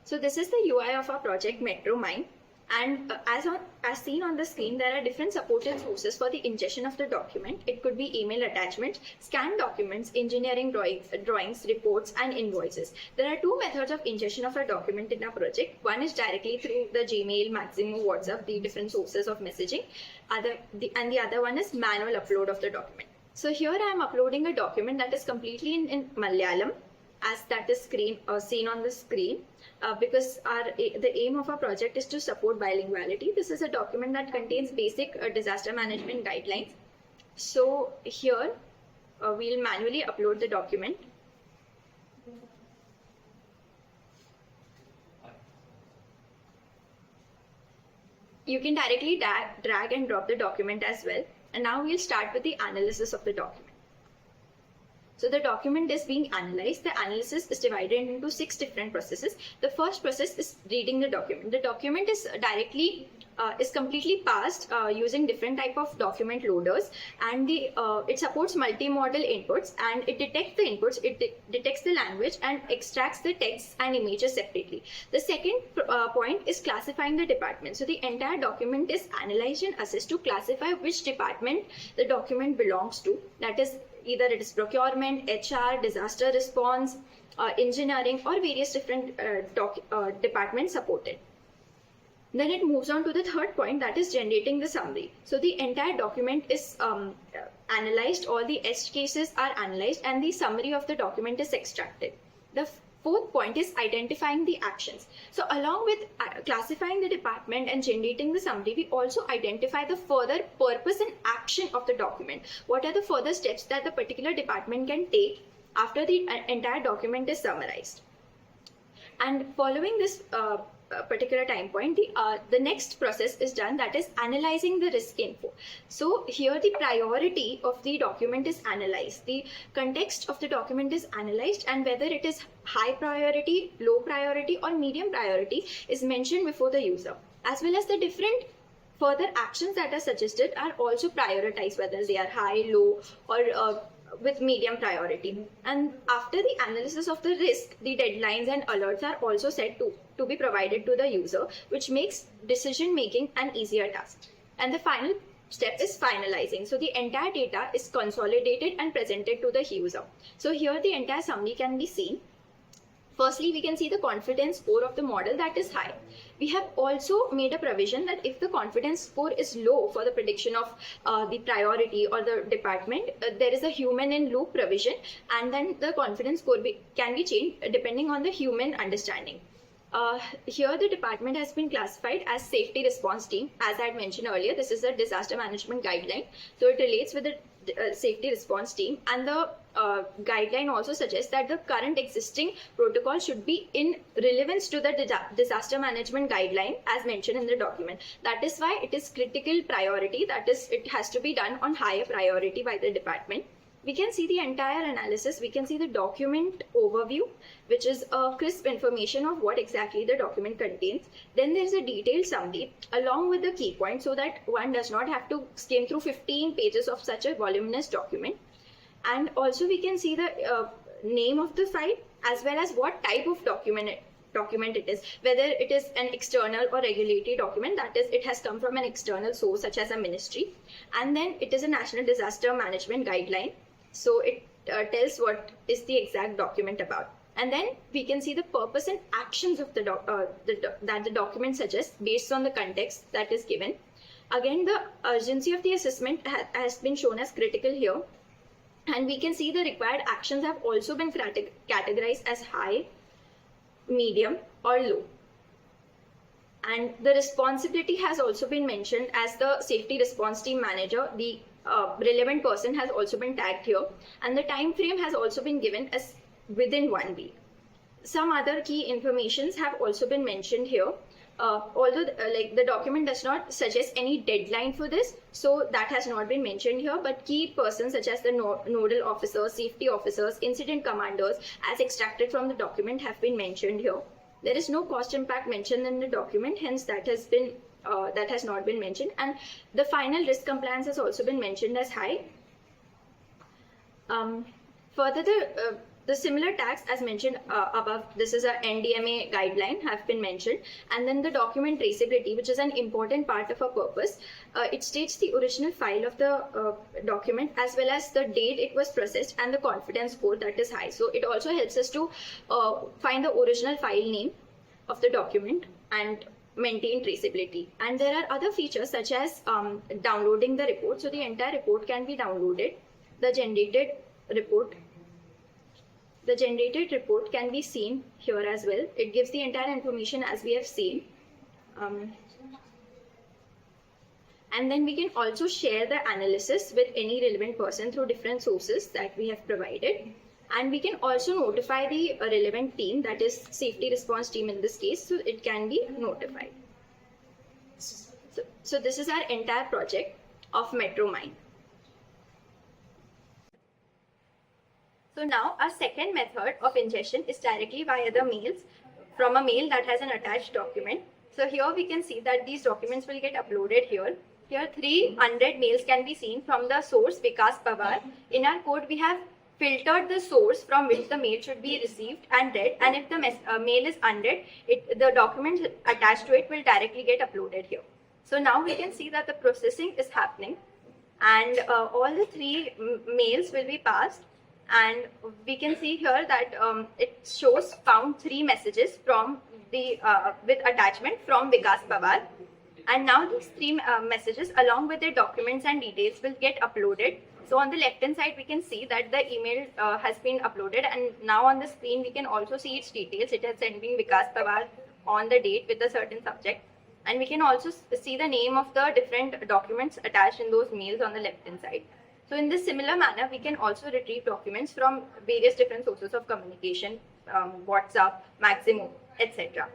So this is the UI of our project Metro Mine, and as seen on the screen, there are different supported sources for the ingestion of the document. It could be email attachments, scanned documents, engineering drawings, reports, and invoices. There are two methods of ingestion of a document in our project. One is directly through the Gmail, Maximo, WhatsApp, the different sources of messaging. And the other one is manual upload of the document. So here I am uploading a document that is completely in Malayalam, as that is seen on the screen, because the aim of our project is to support bilinguality. This is a document that contains basic disaster management guidelines. So here we'll manually upload the document. You can directly drag and drop the document as well. And now we'll start with the analysis of the document. So the document is being analyzed. The analysis is divided into 6 different processes. The first process is reading the document. The document is completely parsed using different type of document loaders, and it supports multimodal inputs, and it detects the inputs, it detects the language, and extracts the text and images separately. The second point is classifying the department. So the entire document is analyzed and assessed to classify which department the document belongs to. That is, either it is procurement, HR, disaster response, engineering, or various different departments supported. Then it moves on to the third point, that is generating the summary. So the entire document is analyzed, all the edge cases are analyzed, and the summary of the document is extracted. The fourth point is identifying the actions. So along with classifying the department and generating the summary, we also identify the further purpose and action of the document. What are the further steps that the particular department can take after the entire document is summarized? And following this particular time point, the next process is done, that is analyzing the risk info. So here the priority of the document is analyzed, the context of the document is analyzed, and whether it is high priority, low priority, or medium priority is mentioned before the user, as well as the different further actions that are suggested are also prioritized, whether they are high, low, or with medium priority. And after the analysis of the risk, the deadlines and alerts are also set to be provided to the user, which makes decision making an easier task. And the final step is finalizing. So the entire data is consolidated and presented to the user. So here the entire summary can be seen. Firstly, we can see the confidence score of the model, that is high. We have also made a provision that if the confidence score is low for the prediction of the priority or the department, there is a human in loop provision, and then the confidence score can be changed depending on the human understanding. Here the department has been classified as safety response team. As I had mentioned earlier, this is a disaster management guideline, so it relates with the safety response team, and the guideline also suggests that the current existing protocol should be in relevance to the disaster management guideline as mentioned in the document. That is why it is critical priority, that is, it has to be done on higher priority by the department. We can see the entire analysis. We can see the document overview, which is a crisp information of what exactly the document contains. Then there is a detailed summary along with the key points, so that one does not have to skim through 15 pages of such a voluminous document. And also we can see the name of the file, as well as what type of document it is, whether it is an external or regulatory document, that is, it has come from an external source such as a ministry, and then it is a national disaster management guideline. So it tells what is the exact document about. And then we can see the purpose and actions of that the document suggests based on the context that is given. Again, the urgency of the assessment has been shown as critical here. And we can see the required actions have also been categorized as high, medium, or low. And the responsibility has also been mentioned as the safety response team manager. The relevant person has also been tagged here, and the time frame has also been given as within 1 week. Some other key informations have also been mentioned here. Although the document does not suggest any deadline for this, so that has not been mentioned here, but key persons such as the nodal officers, safety officers, incident commanders as extracted from the document have been mentioned here. There is no cost impact mentioned in the document, hence that has not been mentioned. And the final risk compliance has also been mentioned as high. Further, the similar tags as mentioned above, this is a NDMA guideline, have been mentioned. And then the document traceability, which is an important part of our purpose. It states the original file of the document as well as the date it was processed and the confidence score that is high. So it also helps us to find the original file name of the document and maintain traceability. And there are other features such as downloading the report. So the entire report can be downloaded. The generated report can be seen here as well. It gives the entire information as we have seen. And then we can also share the analysis with any relevant person through different sources that we have provided. And we can also notify the relevant team, that is safety response team in this case, so it can be notified. So this is our entire project of Metro Mine. So now our second method of ingestion is directly via the mails from a mail that has an attached document. So here we can see that these documents will get uploaded here. Here 300 mails can be seen from the source Vikas Pawar. In our code we have filtered the source from which the mail should be received and read, and if the mail is unread, the document attached to it will directly get uploaded here. So now we can see that the processing is happening and all the 3 mails will be passed. And we can see here that it shows found 3 messages from the with attachment from Vikas Pawar. And now these 3 messages along with their documents and details will get uploaded. So on the left hand side we can see that the email has been uploaded, and now on the screen we can also see its details. It has sent been Vikas Pawar on the date with a certain subject. And we can also see the name of the different documents attached in those mails on the left hand side. So in this similar manner, we can also retrieve documents from various different sources of communication, WhatsApp, Maximo, etc.